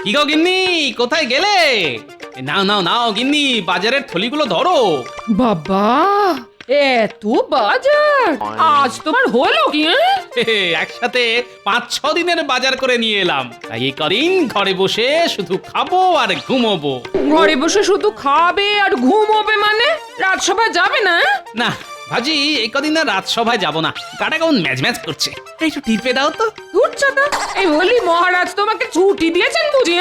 কি গো গিন্নি, কোথায় গেলে? নাও নাও নাও গিন্নি, বাজারের থলিগুলো ধরো। বাবা, এত বাজার আজ তোমার হলো কি? একসাথে 5-6 দিনের বাজার করে নিয়ে এলাম। তাই এই কদিন ঘরে বসে শুধু খাবো আর ঘুমোবো। ঘরে বসে শুধু খাবে আর ঘুমোবে মানে? রাজসভায় যাবে না? না ভাজি, এই কদিন আর রাজসভায় যাব না, গাটা কেমন ম্যাজ ম্যাজ করছে। একটু টিপে দাও তো। উচ্চতা, এই বলি মহারাজ তোমাকে ছুটি দিয়েছেন বুঝি?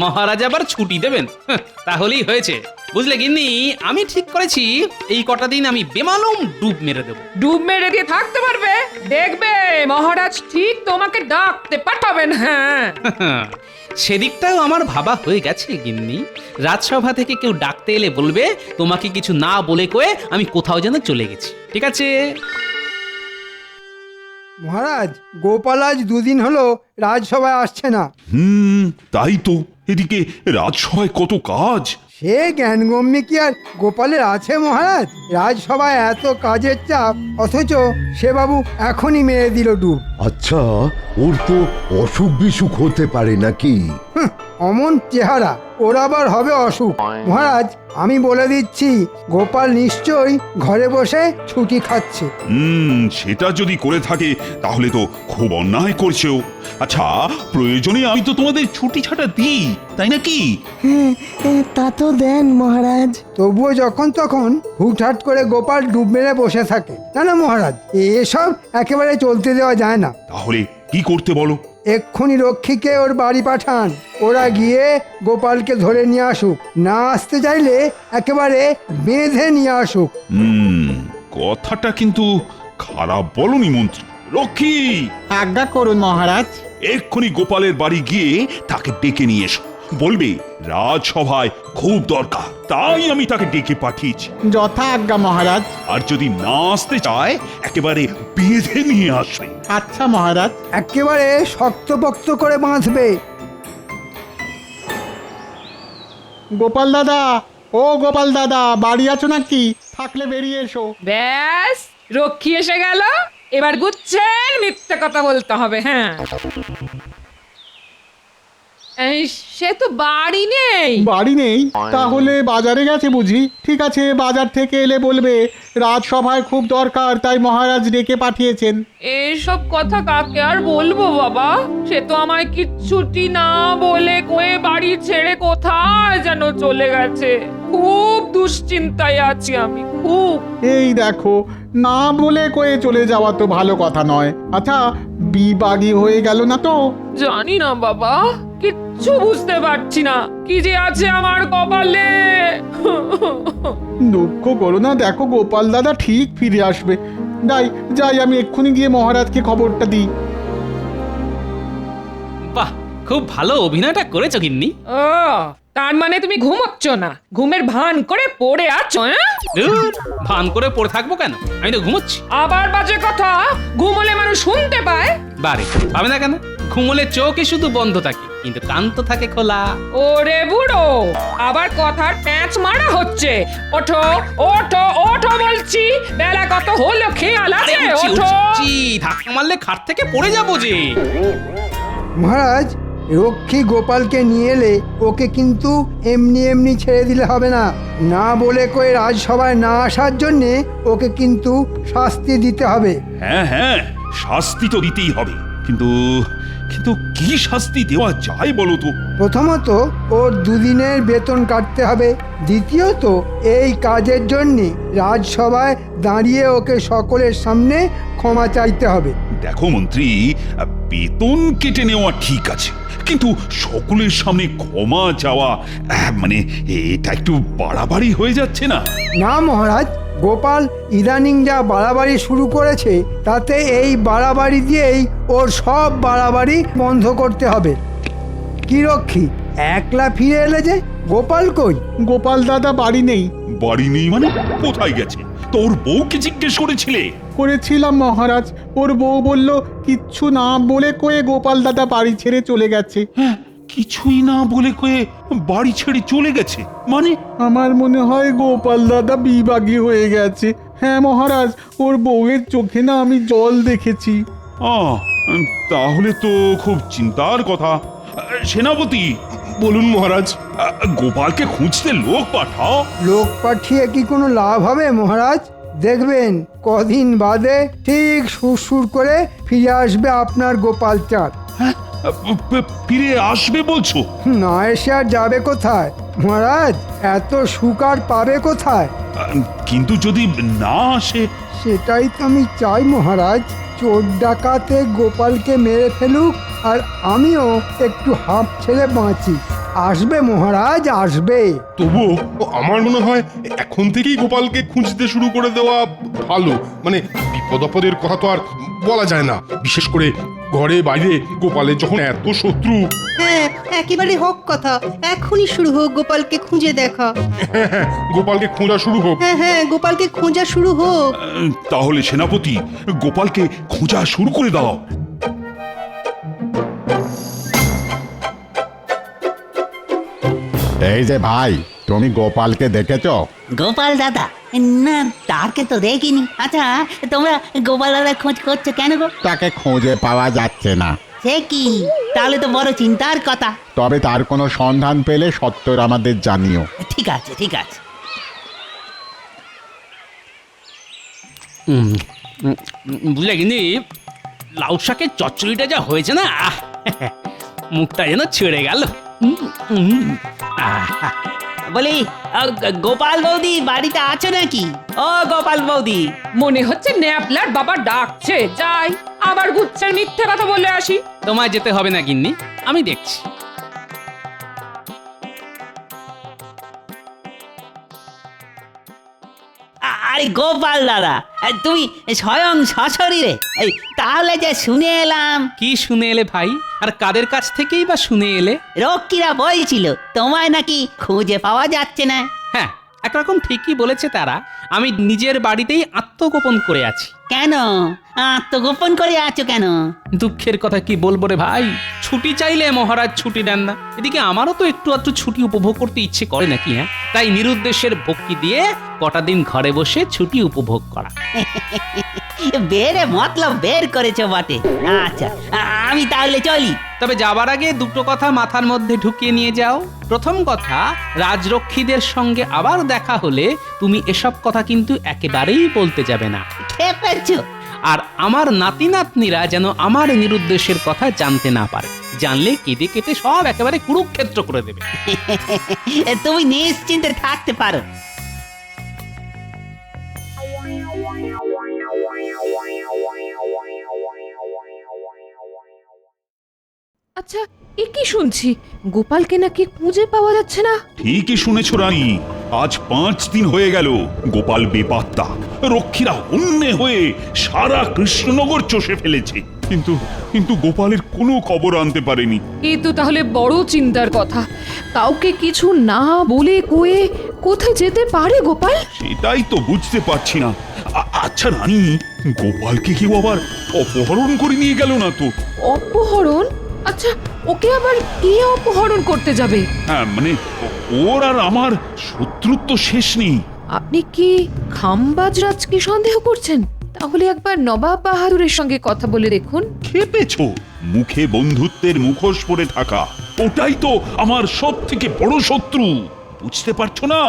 মহারাজ আবার ছুটি দেবেন? তাহলেই হয়েছে। বুঝলে গিন্নি, আমি ঠিক করেছি এই কটা দিন আমি বেমালুম ডুব মেরে দেবো। ডুব মেরে দিয়ে থাকতে পারবে? দেখবে মহারাজ ঠিক তোমাকে ডাকতে পাঠাবেন। হ্যাঁ, সেদিকটাও আমার ভাবা হয়ে গেছে গিন্নি। রাজসভা থেকে কেউ ডাকতে এলে বলবে তোমাকে কিছু না বলে কয়ে আমি কোথাও যেন চলে গেছি। ঠিক আছে? মহারাজ, গোপাল আজ দুদিন হলো রাজসভায় আসছে না। তাই তো। এদিকে রাজসভায় কত কাজ। সে জ্ঞানগম্যে কি আর গোপালের আছে মহারাজ? রাজসভায় এত কাজের চাপ, অথচ সে বাবু এখনই মেরে দিল ডুব। আচ্ছা, ওর তো অসুখ বিসুখ হতে পারে নাকি? অমন চেহারা, ওর আবার হবে অসুখ? মহারাজ, আমি বলে দিচ্ছি, গোপাল নিশ্চয়ই ঘরে বসে ছুটি খাচ্ছে। সেটা যদি করে থাকে তাহলে তো খুব অন্যায় করছেও। আচ্ছা, প্রয়োজনে আমি তো তোমাদের ছুটি ছাটা দিই, তাই নাকি? তা তো দেন মহারাজ। তবুও যখন তখন হুটহাট করে গোপাল ডুব মেরে বসে থাকে। না না মহারাজ, এসব একেবারে চলতে দেওয়া যায় না। তাহলে কি করতে বলো? এক্ষুনি রক্ষীকে ওর বাড়ি পাঠান, ওরা গিয়ে গোপালকে ধরে নিয়ে আসুক। না আসতে চাইলে একেবারে বেঁধে নিয়ে আসুক। কথাটা কিন্তু খারাপ বলনি মন্ত্রী। রক্ষী, আজ্ঞা করুন মহারাজ। এক্ষুনি গোপালের বাড়ি গিয়ে তাকে ডেকে নিয়ে এসো। বলবে রাজসভায় খুব দরকার, তাই আমি তাকে ডেকে পাঠিয়েছি। যথা আজ্ঞা মহারাজ। আর যদি না আসতে চায় একেবারে বেঁধে নিয়ে আসবে। আচ্ছা মহারাজ। একেবারে শক্তপোক্ত করে বাঁধবে। গোপাল দাদা, ও গোপাল দাদা, বাড়ি আছো নাকি? থাকলে বেরিয়ে এসো। ব্যাস, রক্ষী এসে গেল। এবার গুচ্ছেন, মিথ্যে কথা বলতে হবে। হ্যাঁ, এই, সে তো বাড়ি নেই। বাড়ি নেই? তাহলে বাজারে গেছে বুঝি? ঠিক আছে, বাজার থেকে এলে বলবে রাজসভায় খুব দরকার, তাই মহারাজ ডেকে পাঠিয়েছেন। এসব কথা কাকে আর বলবো বাবা? সে তো আমায় কিচ্ছুটি না বলে কয়ে বাড়ি ছেড়ে কোথায় যেন চলে গেছে। খুব দুশ্চিন্তায় আছি আমি, খুব। এই দেখো, না বলে কয়ে চলে যাওয়া তো ভালো কথা নয়। আচ্ছা, বিবাগী হয়ে গেল না তো? জানি না বাবা, কিচ্ছু বুঝতে পারছি না কি যে আছে আমার কপালে। দুঃখ করো না, দেখো গোপাল দাদা ঠিক ফিরে আসবে। যাই যাই, আমি এক্ষুনি গিয়ে মহারাজকে খবরটা দিই। বাহ, খুব ভালো অভিনয়টা করেছো গিন্নি। ও, তার মানে তুমি ঘুমোচ্ছ না, ঘুমের ভান করে পড়ে আছো? ধুর, ভান করে পড়ে থাকবো কেন? আমি তো ঘুমোচ্ছি। আবার বাজে কথা, ঘুমোলে মানুষ শুনতে পায়। বারে, পাবে না কেন? ঘুমোলে চোখে শুধু বন্ধ থাকে, কিন্তু কান তো থাকে খোলা। ওরে বুড়ো, আবার কথার প্যাঁচ মারা হচ্ছে। ওঠো ওঠো ওঠো বলছি, বেলা কত হলো খেয়াল আরে আছে? উঠছি, ওঠো। উঠছি, ধাক্কা মারলে খাট থেকে পড়ে যাবো যে। মহারাজ, রক্ষী গোপালকে নিয়ে এলে ওকে কিন্তু এমনি এমনি ছেড়ে দিলে হবে না। না বলে কয়ে রাজসভায় না আসার জন্যে ওকে কিন্তু শাস্তি দিতে হবে। হ্যাঁ হ্যাঁ, শাস্তি তো দিতেই হবে, কিন্তু কিন্তু কি শাস্তি দেওয়া যায় বলো তো? প্রথমত ওর দুদিনের বেতন কাটতে হবে। দ্বিতীয়ত এই কাজের জন্যে রাজসভায় দাঁড়িয়ে ওকে সকলের সামনে ক্ষমা চাইতে হবে। দেখো মন্ত্রী, বেতন কেটে নেওয়া ঠিক আছে, কিন্তু সকলের সামনে ক্ষমা চাওয়া মানে এটা একটু বাড়াবাড়ি হয়ে যাচ্ছে না? না মহারাজ, গোপাল ইদানিং যা বাড়াবাড়ি শুরু করেছে, তাতে এই বাড়াবাড়ি দিয়েই ওর সব বাড়াবাড়ি বন্ধ করতে হবে। কি রক্ষী, একলা ফিরে এলে যে? গোপাল কই? গোপাল দাদা বাড়ি নেই। বাড়ি নেই মানে? কোথায় গেছে? তোর বউকে জিজ্ঞেস করেছিলে? করেছিলাম মহারাজ, ওর বউ বলল কিচ্ছু না বলে কয়ে গোপাল দাদা বাড়ি ছেড়ে চলে গেছে। হ্যাঁ, কিছুই না বলে কয়ে বাড়ি ছেড়ে চলে গেছে মানে? আমার মনে হয় গোপাল দাদা বিবাগী হয়ে গেছে। হ্যাঁ মহারাজ, ওর বউয়ের চোখে না আমি জল দেখেছি। তাহলে তো খুব চিন্তার কথা। সেনাপতি, বলুন মহারাজ। গোপালকে খুঁজতে লোক পাঠাও। লোক পাঠিয়ে কি কোনো লাভ হবে মহারাজ? দেখবেন কদিন বাদে ঠিক সুরসুর করে ফিরে আসবে আপনার গোপাল চাঁদ। হ্যাঁ, ফিরে আসবে বলছো? না এসে আর যাবে কোথায় মহারাজ? এত সুখ আর পাবে কোথায়? কিন্তু যদি না আসে? সেটাই তো আমি চাই মহারাজ। চোর ডাকাতে গোপালকে মেরে ফেলুক আর আমিও একটু হাঁপ ছেড়ে বাঁচি। আসবে মহারাজ, আসবে। তবুও আমার মনে হয় এখন থেকেই গোপালকে খুঁজতে শুরু করে দেওয়া ভালো। মানে বিপদ আপদের কথা তো আর বলা যায় না, বিশেষ করে ঘরে বাইরে গোপালের যখন এত শত্রু। হ্যাঁ, একেবারে হক কথা। এখনই শুরু হোক গোপালকে খুঁজে দেখা। হ্যাঁ, গোপালকে খোঁজা শুরু হোক। হ্যাঁ, গোপালকে খোঁজা শুরু হোক। তাহলে সেনাপতি, গোপালকে খোঁজা শুরু করে দাও। এই যে ভাই, তুমি গোপালকে দেখেছো? গোপাল দাদা? না, তাকে তো দেখিনি। আচ্ছা, তোমরা গোপাল দাদা খোঁজ করছো কেন গো? তাকে খুঁজে পাওয়া যাচ্ছে না। সে কি? তাহলে তো বড় চিন্তার কথা। তবে তার কোনো সন্ধান পেলে সত্তর আমাদের জানিও। ঠিক আছে, ঠিক আছে। বুঝলে কিন্তু লাউ শাকের চচ্চড়িটা যা হয়েছে না, মুখটা যেন ছেড়ে গেল। বলি, গোপাল বৌদি বাড়িতে আছো নাকি? ও গোপাল বৌদি। মনে হচ্ছে ন্যাপলার বাবা ডাকছে, যাই আবার গুচ্ছের মিথ্যে কথা বলে আসি। তোমায় যেতে হবে না গিন্নি, আমি দেখছি। আরে গোপাল দাদা, তুমি স্বয়ং সশরীরে? এই তাহলে যে শুনে এলাম। কি শুনে এলে ভাই? আর কাদের কাছ থেকেই বা শুনে এলে? রক্ষীরা বলছিল তোমায় নাকি খুঁজে পাওয়া যাচ্ছে না। হ্যাঁ, একরকম ঠিকই বলেছে তারা। আমি নিজের বাড়িতেই আত্মগোপন করে আছি। কেন আত্মগোপন করে আছো কেন? দুঃখের কথা কি বলবো রে ভাই, ছুটি চাইলে মহারাজ ছুটি দেন না। এদিকে আমারও তো একটু আধটু ছুটি উপভোগ করতে ইচ্ছে করে নাকি, হ্যাঁ? তাই নিরুদ্দেশের ভক্তি দিয়ে কটা দিন ঘরে বসে ছুটি উপভোগ করা। বেরে মতলব বের করেছো বটে। আচ্ছা, আমি তাহলে চলি। তবে যাবার আগে দুটো কথা মাথার মধ্যে ঢুকিয়ে নিয়ে যাও। প্রথম কথা, রাজরক্ষীদের সঙ্গে আবার দেখা হলে তুমি এসব কথা কিন্তু একেবারেই বলতে যাবে না। খেপেছো? আর আমার নাতি নাতনিরা যেন আমার নিরুদ্দেশের কথা জানতে না পারে। জানলে কেটে কেটে সব একেবারে কুরুক্ষেত্র করে দেবে। তুমি নিশ্চিন্তে থাকতে পারো। আচ্ছা, এ কি শুনছি? গোপালকে নাকি খুঁজে পাওয়া যাচ্ছে না। ঠিকই শুনেছ রানী, আজ 5 দিন হয়ে গেল গোপাল বেপাত্তা। রক্ষীরা হন্যে হয়ে সারা কৃষ্ণনগর চষে ফেলেছে, কিন্তু কিন্তু গোপালের কোনো খবর আনতে পারেনি। এ তো তাহলে বড় চিন্তার কথা। কাউকে কিছু না বলে কয়ে কোথায় যেতে পারে গোপাল? সেটাই তো বুঝতে পারছি না। আচ্ছা রানী, গোপালকে কেউ আবার অপহরণ করে নিয়ে গেল না তো? অপহরণ? আচ্ছা, ওকে আবার কে অপহরণ করতে যাবে? হ্যাঁ, মানে ওর আর আমার শত্রুত্ব শেষ নেই। আপনি কি খামবাজরাজকে সন্দেহ করছেন? তাহলে একবার নবাব বাহাদুরের সঙ্গে কথা বলে দেখুন। খেপেছো? মুখে বন্ধুত্বের মুখোশ পরে থাকা, ওটাই তো আমার সব থেকে বড় শত্রু। বুঝতে পারছো না?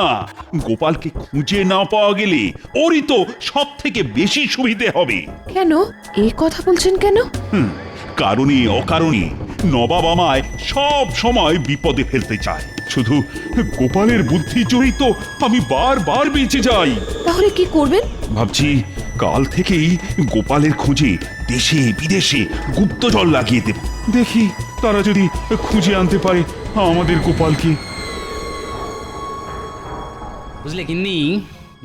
গোপালকে খুঁজে না পাওয়া গেলে ওরই তো সব থেকে বেশি সুবিধে হবে। কেন এই কথা বলছেন কেন? কারণে অকারণে নবাব আমায় সব সময় বিপদে ফেলতে চায়। শুধু গোপালের বুদ্ধি জয়ী তো আমি বারবার বেঁচে যাই। তাহলে কি করবেন? ভাবছি কাল থেকেই গোপালের খোঁজে দেশে বিদেশে গুপ্তচর লাগিয়ে দেব। দেখি তারা যদি খুঁজে আনতে পারে আমাদের গোপালকে। বুঝলে গিন্নি,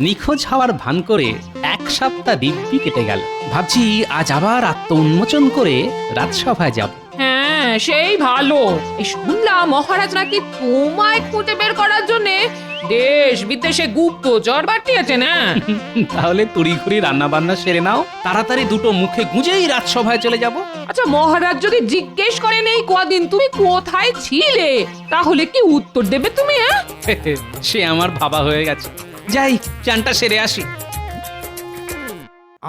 নিখোঁজ হওয়ার ভান করে 1 সপ্তাহ দিব্যি কেটে গেল। ভাবছি আজ আবার আত্ম উন্মোচন করে রাজসভায় যাব। হ্যাঁ, সেই ভালো। এই শুনলাম মহারাজ নাকি তোমায় খুঁজে বের করার জন্য দেশ বিদেশে গুপ্তচর পাঠিয়েছে না? তাহলে তড়িঘড়ি রান্না বান্না সেরে নাও, তাড়াতাড়ি দুটো মুখে গুঁজেই রাজসভায় চলে যাব। আচ্ছা, মহারাজ যদি জিজ্ঞেস করেন এই কদিন তুমি কোথায় ছিলে, তাহলে কি উত্তর দেবে তুমি? সে আমার ভাবা হয়ে গেছে। যাই, চানটা সেরে আসি।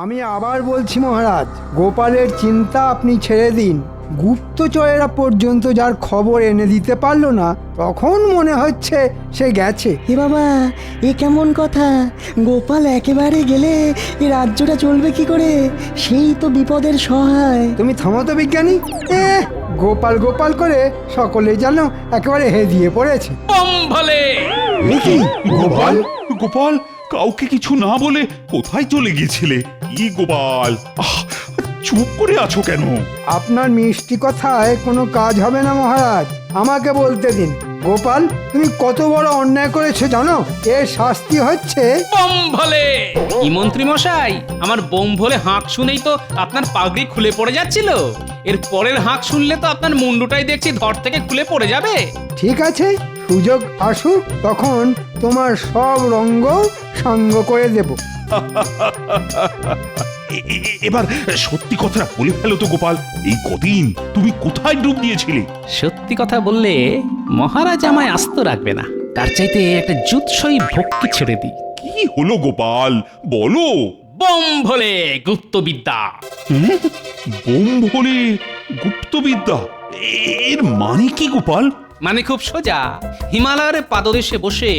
আমি আবার বলছি মহারাজ, গোপালের চিন্তা আপনি ছেড়ে দিন। গুপ্তচরেরা পর্যন্ত যার খবর এনে দিতে পারলো না, তখন মনে হচ্ছে সে গেছে। এ বাবা, এ কেমন কথা? গোপাল একেবারে গেলে এই রাজ্যটা চলবে কি করে? সেই তো বিপদের সহায়। তুমি থামো তো বিজ্ঞানী। গোপাল গোপাল করে সকলে যেন একেবারে হেদিয়ে পড়েছে। বম ভলে এ কি? গোপাল গোপাল কাউকে কিছু না বলে কোথায় চলে গিয়েছিলে? কি গোপাল, চুপ করে আছো কেন? আপনার মিষ্টি কথায় কোনো কাজ হবে না মহারাজ, আমাকে বলতে দিন। গোপাল, তুমি কত বড় অন্যায় করেছো জানো? এর শাস্তি হচ্ছে বম ভলে। কি মন্ত্রী মশাই, আমার বোম ভলে হাঁক শুনেই তো আপনার পাগড়ি খুলে পড়ে যাচ্ছিল। এর পরের হাঁক শুনলে তো আপনার মুন্ডুটাই দেখছি ধর থেকে খুলে পড়ে যাবে। ঠিক আছে, সুযোগ আসুক তখন তোমার সব রঙ্গ সাঙ্গ করে দেব। এবার সত্যি কথাটা বলে ফেলো তো গোপাল, এই কদিন তুমি কোথায় ডুব দিয়েছিলে? সত্যি কথা বললে মহারাজ আমায় আস্ত রাখবে না, তার চাইতে একটা জুৎসই ভক্তি ছেড়ে দিই। কি হলো গোপাল, বলো। বম ভলে গুপ্তবিদ্যা। বোম ভোলে গুপ্তবিদ্যা, এর মানে কি গোপাল? মানে খুব সোজা, হিমালয়ের পাদদেশে বসে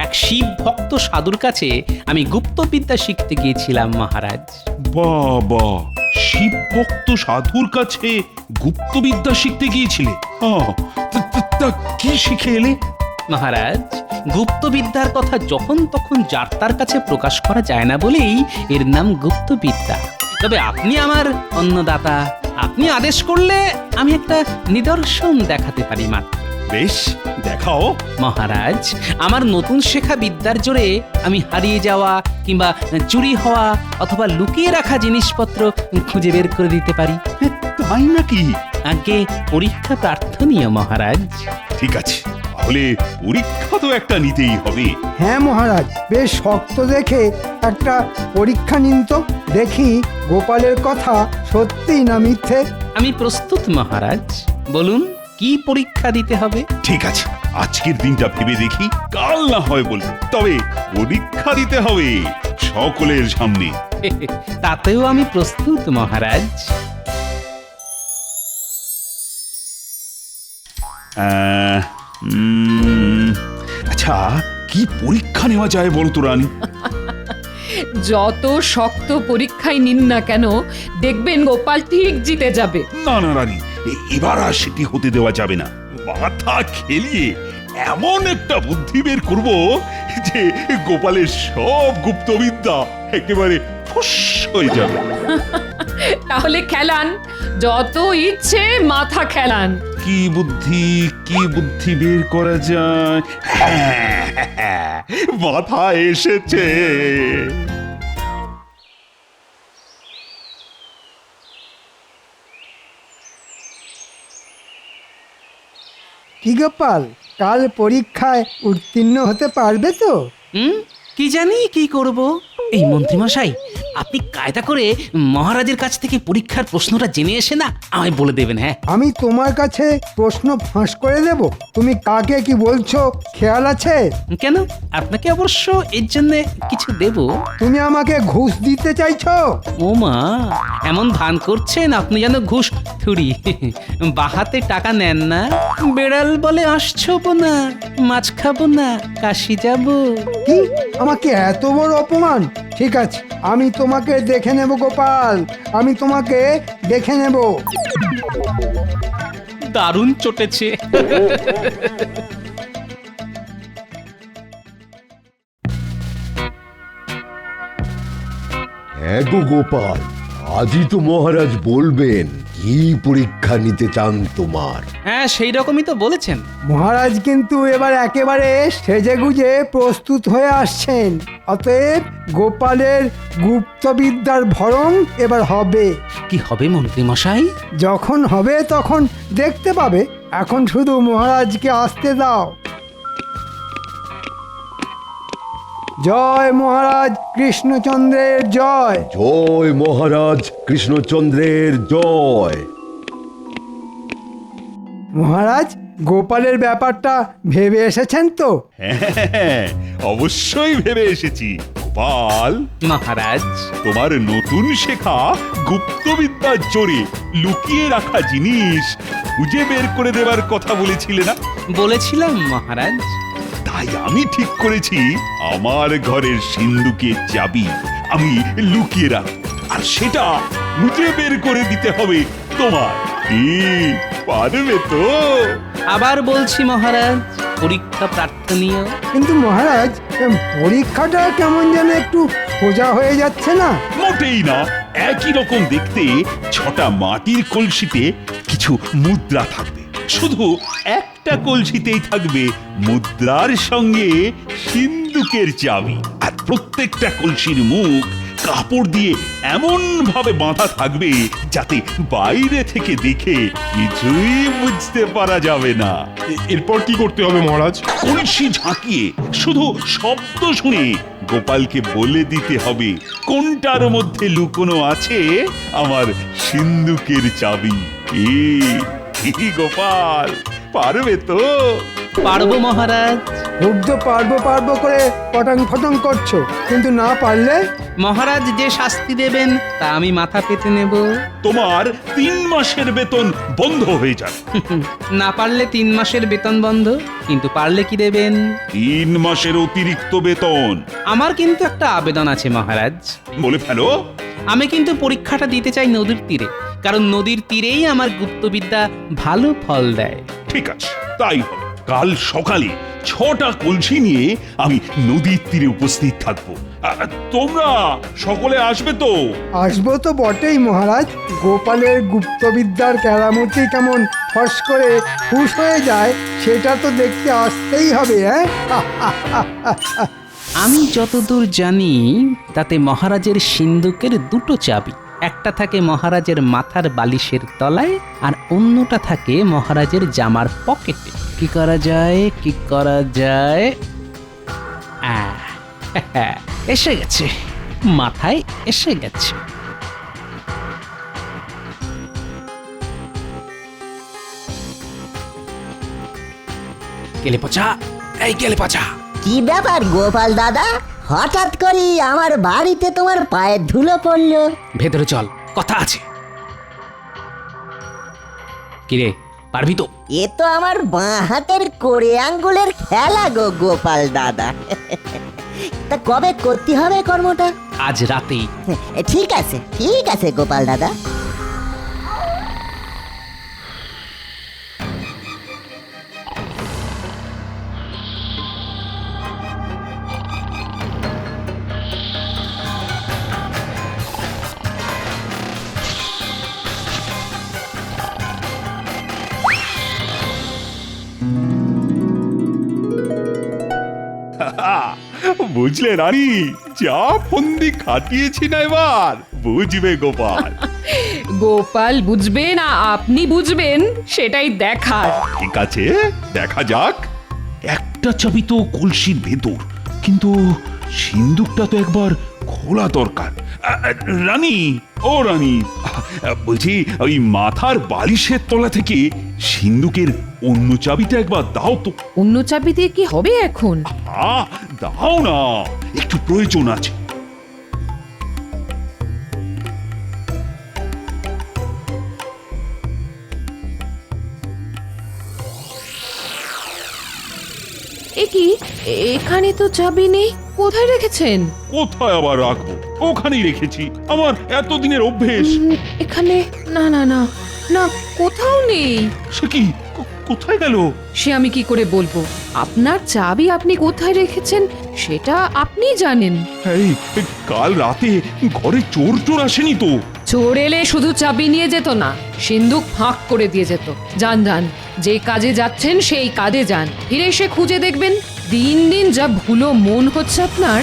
এক শিব ভক্ত সাধুর কাছে আমি গুপ্তবিদ্যা শিখতে গিয়েছিলাম মহারাজ। বাবা, শিব ভক্ত সাধুর কাছে গুপ্তবিদ্যা শিখতে গিয়েছিলে? তা কি শিখে এলে? মহারাজ, গুপ্তবিদ্যার কথা যখন তখন যার তার কাছে প্রকাশ করা যায় না বলেই এর নাম গুপ্তবিদ্যা। তবে আপনি আমার অন্নদাতা, আপনি আদেশ করলে আমি একটা নিদর্শন দেখাতে পারি মাত্র। বেশ, দেখাও। মহারাজ, আমার নতুন শেখা বিদ্যার জোরে আমি হারিয়ে যাওয়া কিংবা চুরি হওয়া অথবা লুকিয়ে রাখা জিনিসপত্র খুঁজে বের করে দিতে পারি। তাই নাকি? আগে পরীক্ষা প্রার্থনীয় মহারাজ। ঠিক আছে, তাহলে পরীক্ষা তো একটা নিতেই হবে। হ্যাঁ মহারাজ, বেশ শক্ত দেখে একটা পরীক্ষা নিন তো, দেখি গোপালের কথা সত্যি না মিথ্যে। আমি প্রস্তুত মহারাজ, বলুন কি পরীক্ষা দিতে হবে? ঠিক আছে, আজকের দিনটা ভেবে দেখি, কাল না হয় বলবো, তবে পরীক্ষা দিতে হবে সকলের সামনে। তাতেও আমি প্রস্তুত মহারাজ। আচ্ছা, কি পরীক্ষা নেওয়া যায় বলতো রানী? যত শক্ত পরীক্ষায় নিন না কেন, দেখবেন গোপাল ঠিক জিতে যাবে। না না রানী, এবার আর সেটি হতে দেওয়া যাবে না। মাথা খেলিয়ে এমন একটা বুদ্ধি বের করব যে গোপালের সব গুপ্তবিদ্যা একেবারে ফুস হয়ে যাবে। তাহলে খেলান, যত ইচ্ছে মাথা খেলান। কি বুদ্ধি বের করা যায়? হ্যাঁ, মাথা এসেছে। কি গোপাল, কাল পরীক্ষায় উত্তীর্ণ হতে পারবে তো? কি জানি কি করব। এই মন্ত্রীমশাই, আপনি কায়দা করে মহারাজের কাছ থেকে পরীক্ষার প্রশ্নটা জেনে এসে না আমায় বলে দেবেন। হ্যাঁ, আমি তোমার কাছে প্রশ্ন ফাঁস করে দেব? তুমি কাকে কি বলছো খেয়াল আছে? কেন, আপনাকে অবশ্য এর জন্য কিছু দেব। তুমি আমাকে ঘুষ দিতে চাইছো? ও মা, এমন ভান করছেন আপনি যেন ঘুষ থুড়ি। বাহাতে টাকা নেন না। বেড়াল বলে আসছো না, মাছ খাবো না, কাশি যাব। কি, আমাকে এত বড় অপমান? ঠিক আছে, আমি তোমাকে দেখে নেব গোপাল, আমি তোমাকে দেখে নেব। দারুণ চটেছে। হ্যাঁ গো গোপাল, আজই তো মহারাজ বলবেন কি পরীক্ষা নিতে চান তোমার। হ্যাঁ, সেই রকমই তো বলেছেন। মহারাজ কিন্তু এবার একেবারে সেজেগুজে প্রস্তুত হয়ে আসছেন, অতএব গোপালের গুপ্তবিদ্যার ভরণ এবার হবে। কি হবে মন্ত্রী মশাই? যখন হবে তখন দেখতে পাবে, এখন শুধু মহারাজকে আসতে দাও। জয় মহারাজ কৃষ্ণচন্দ্রের জয়। জয় মহারাজ কৃষ্ণচন্দ্রের জয়। মহারাজ, গোপালের ব্যাপারটা ভেবে এসেছেন তো? হ্যাঁ, অবশ্যই ভেবে এসেছি। গোপাল, মহারাজ। তোমার নতুন শেখা গুপ্তবিদ্যার জোরে লুকিয়ে রাখা জিনিস খুঁজে বের করে দেবার কথা বলেছিলে না? বলেছিলাম মহারাজ। তাই আমি ঠিক করেছি আমার ঘরের সিন্ধুকের চাবি আমি লুকিয়ে রাখবো, আর সেটা খুঁজে বের করে দিতে হবে তোমার। কি পারবে তো? আবার বলছি মহারাজ, পরীক্ষা প্রার্থনীয়। কিন্তু মহারাজ পরীক্ষাটা কেমন যেন একটু সোজা হয়ে যাচ্ছে না। মোটেই না, একই রকম দেখতে 6টা মাটির কলসিতে কিছু মুদ্রা থাকবে, শুধু একটা কলসিতেই থাকবে মুদ্রার সঙ্গে সিন্ধুকের চাবি, আর প্রত্যেকটা কলসির মুখ কাপড় দিয়ে এমন ভাবে বাঁধা থাকবে যাতে বাইরে থেকে দেখে কিছুই বুঝতে পারা যাবে না। এরপর কি করতে হবে মহারাজ? কলসি ঝাঁকিয়ে শুধু শব্দ শুনে গোপালকে বলে দিতে হবে কোনটার মধ্যে লুকোনো আছে আমার সিন্ধুকের চাবি। কি গোপাল, পারবে তো? পারবো মহারাজ। খুব তো পারবো করে পটাং ফটাং করছো, কিন্তু না পারলে? মহারাজ যে শাস্তি দেবেন তা আমি মাথা পেতে নেব। তোমার 3 মাসের বেতন বন্ধ হয়ে যাবে। না পারলে 3 মাসের বেতন বন্ধ, কিন্তু পারলে কি দেবেন? 3 মাসের অতিরিক্ত বেতন। আমার কিন্তু একটা আবেদন আছে মহারাজ। বলে ফেলো। আমি কিন্তু পরীক্ষাটা দিতে চাই নদীর তীরে, কারণ নদীর তীরেই আমার গুপ্তবিদ্যা ভালো ফল দেয়। ঠিক আছে, তাই হবে। কাল সকালে 6টা কলসি নিয়ে আমি নদীর তীরে উপস্থিত থাকবো। তোমরা সকলে আসবে তো? আসবো তো বটেই মহারাজ। গোপালের গুপ্তবিদ্যার কেরামতি কেমন ফস করে খুশ হয়ে যায় সেটা তো দেখতে আসতেই হবে। আমি যতদূর জানি তাতে মহারাজের সিন্ধুকের 2টো চাবি, একটা থাকে মহারাজের মাথার বালিশের তলায় আর অন্যটা থাকে মহারাজের জামার পকেটে। কি করা যায়, কি করা যায়? এসে গেছে, মাথায় এসে গেছে। কেলে পচা, এই কেলে পচা। কি ব্যাপার গোপাল দাদা, হঠাৎ করে আমার বাড়িতে তোমার পায়ের ধুলো পড়লো? ভেতরে চল, কথা আছে। কিরে, পারবি তো? এ তো আমার বাঁ হাতের কোড়ে আঙ্গুলের খেলা গো গোপাল দাদা। তা কবে করতে হবে কর্মটা? আজ রাতেই। ঠিক আছে গোপাল দাদা। বুঝলে রানী, যা ফন্দি খাটিয়েছি না এবার বুঝবে গোপাল। গোপাল বুঝবে না আপনি বুঝবেন সেটাই দেখার। ঠিক আছে, দেখা যাক। একটা চাবি তো কলসির ভেতর, কিন্তু সিন্ধুকটা তো একবার খোলা দরকার। রানী, ও রানী, বলছি ওই মাথার বালিশের তলা থেকে সিন্ধুকের অন্য চাবিটা একবার দাও তো। অন্য চাবি দিয়ে কি হবে এখন? দাও না, একটু প্রয়োজন আছে। এ কি, এখানে তো চাবি নেই, কোথায় রেখেছেন? কোথায় আবার রাখবো? ওখানেই রেখেছি, আমার এতদিনের অভ্যেস। এখানে না না না না, কোথাও নেই। সে কি, কোথায় গেল? সে আমি কি করে বলবো? আপনার চাবি আপনি কোথায় রেখেছেন সেটা আপনি জানেন। এই কাল রাতে ঘরে চোর টোর আসেনি তো? চোর এলে শুধু চাবি নিয়ে যেত না, সিন্ধুক ফাঁক করে দিয়ে যেত। যান যান, যে কাজে যাচ্ছেন সেই কাজে যান, ফিরে এসে খুঁজে দেখবেন। দিন দিন যা ভুলো মন হচ্ছে আপনার।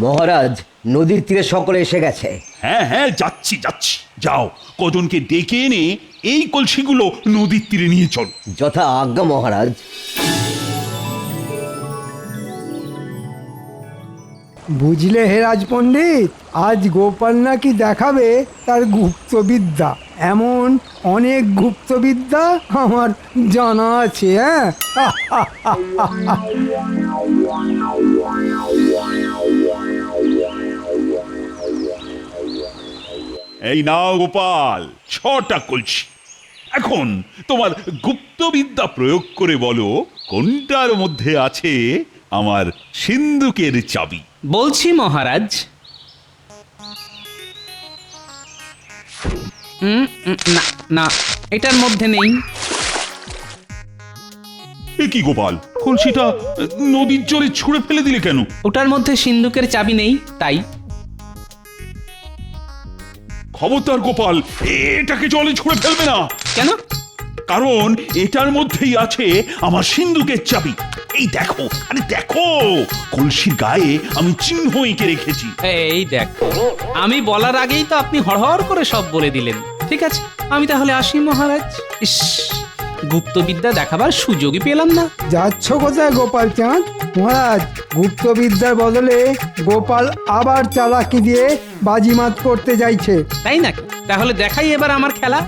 মহারাজ, নদীর তীরে সকলে এসে গেছে। হ্যাঁ হ্যাঁ, যাচ্ছি যাচ্ছি। যাও, কজনকে ডেকে এনে এই কলসিগুলো নদীর তীরে নিয়ে চল। যথা আজ্ঞা মহারাজ। বুঝলে হে রাজপণ্ডিত, আজ গোপাল নাকি দেখাবে তার গুপ্তবিদ্যা। এমন অনেক গুপ্তবিদ্যা আমার জানা আছে। হ্যাঁ, এই নাও গোপাল 6টা কলসি। এখন তোমার গুপ্তবিদ্যা প্রয়োগ করে বলো কোনটার মধ্যে আছে আমার সিন্ধুকের চাবি। বলছি মহারাজ। না না, এটার মধ্যে নেই। এ কি গোপাল, কলসিটা নদীর জলে ছুঁড়ে ফেলে দিলে কেন? ওটার মধ্যে সিন্ধুকের চাবি নেই, তাই। খবরদার গোপাল, এটাকে জলে ছুঁড়ে ফেলবে না। কেন? কারণ এটার মধ্যেই আছে আমার সিন্ধুকের চাবি। এই দেখো, আরে দেখো, কলসির গায়ে আমি চিহ্ন এঁকে রেখেছি। এই দেখো, আমি বলার আগেই তো আপনি হড়হড় করে সব বলে দিলেন। ঠিক আছে, আমি তাহলে আসি মহারাজ। ইস, গুপ্তবিদ্যা দেখাবার সুযোগই পেলাম না। যাচ্ছ কোথায় গোপাল চাঁদ? মহারাজ, গুপ্তবিদ্যার বদলে গোপাল আবার চালাকি দিয়ে বাজিমাত করতে যাইছে। তাই নাকি? তাহলে দেখাই এবার আমার খেলা।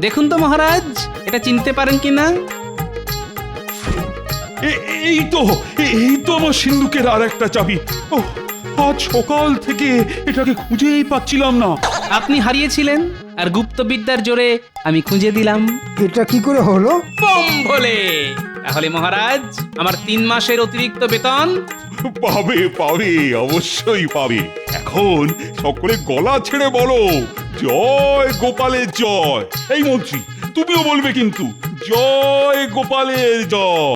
দেখুন তো মহারাজ, এটা চিনতে পারেন কিনা? এই তো আমার সিন্ধুকের আর একটা চাবি। ওহ, আজ সকাল থেকে এটাকে খুঁজেই পাচ্ছিলাম না। আপনি হারিয়েছিলেন, আর গুপ্তবিদ্যার জোরে আমি খুঁজে দিলাম। এটা কি করে হলো? বম ভোলে! তাহলে মহারাজ, আমার 3 মাসের অতিরিক্ত বেতন। পাবে পাবে, অবশ্যই পাবে। এখন সকলে গলা ছেড়ে বলো জয় গোপালের জয়। এই মন্ত্রী, তুমিও বলবে কিন্তু জয় গোপালের জয়।